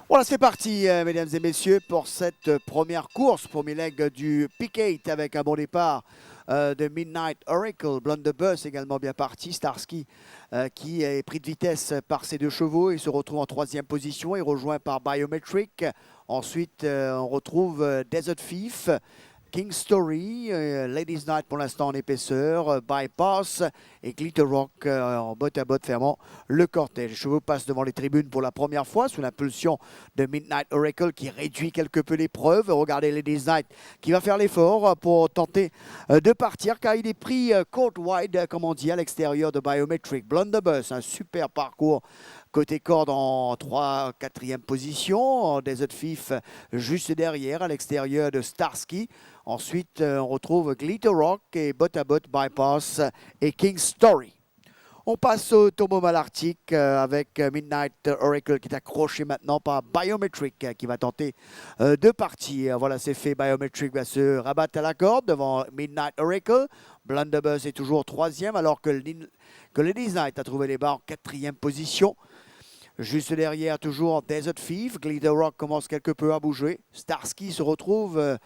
Voilà, c'est parti, mesdames et messieurs, pour cette première course, premier leg du Pick-8 avec un bon départ de Midnight Oracle. Blunderbuss également bien parti. Starsky qui est pris de vitesse par ses deux chevaux. Il se retrouve en troisième position et rejoint par Biometric. Ensuite, on retrouve Desert Thief. King Story, Ladies Night pour l'instant en épaisseur, Bypass et Glitter Rock en botte à botte fermant le cortège. Les chevaux passent devant les tribunes pour la première fois sous l'impulsion de Midnight Oracle qui réduit quelque peu l'épreuve. Regardez Ladies Night qui va faire l'effort pour tenter de partir car il est pris court wide, comme on dit, à l'extérieur de Biometric. Blunderbuss, un super parcours côté corde en 4e position. Desert Thief juste derrière à l'extérieur de Starsky. Ensuite, on retrouve Glitter Rock et Bot à Bot, Bypass et King Story. On passe au Turbo Malartic avec Midnight Oracle qui est accroché maintenant par Biometric qui va tenter de partir. Voilà, c'est fait. Biometric va se rabattre à la corde devant Midnight Oracle. Blunderbuss est toujours 3e alors que Ladies Night a trouvé les barres en 4e position. Juste derrière, toujours Desert Thief. Glitter Rock commence quelque peu à bouger. Starsky se retrouve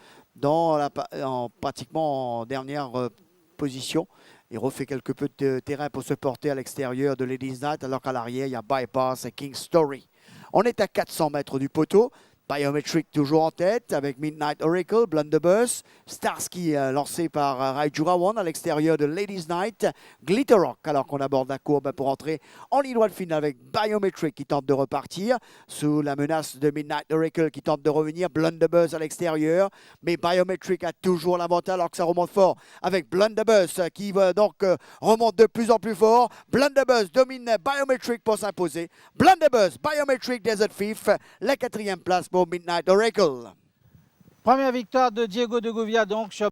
pratiquement en dernière position. Il refait quelque peu de terrain pour se porter à l'extérieur de Ladies Night, alors qu'à l'arrière, il y a Bypass et King Story. On est à 400 mètres du poteau. Biometric toujours en tête avec Midnight Oracle, Blunderbuss, Starsky lancé par Raijurawan à l'extérieur de Ladies Night, Glitter Rock alors qu'on aborde la courbe pour entrer en ligne droite finale avec Biometric qui tente de repartir sous la menace de Midnight Oracle qui tente de revenir, Blunderbuss à l'extérieur, mais Biometric a toujours l'avantage alors que ça remonte fort avec Blunderbuss qui va donc remonte de plus en plus fort. Blunderbuss domine Biometric pour s'imposer. Blunderbuss, Biometric, Desert Thief, la 4e place pour Midnight Oracle. Première victoire de Diego de Govia donc sur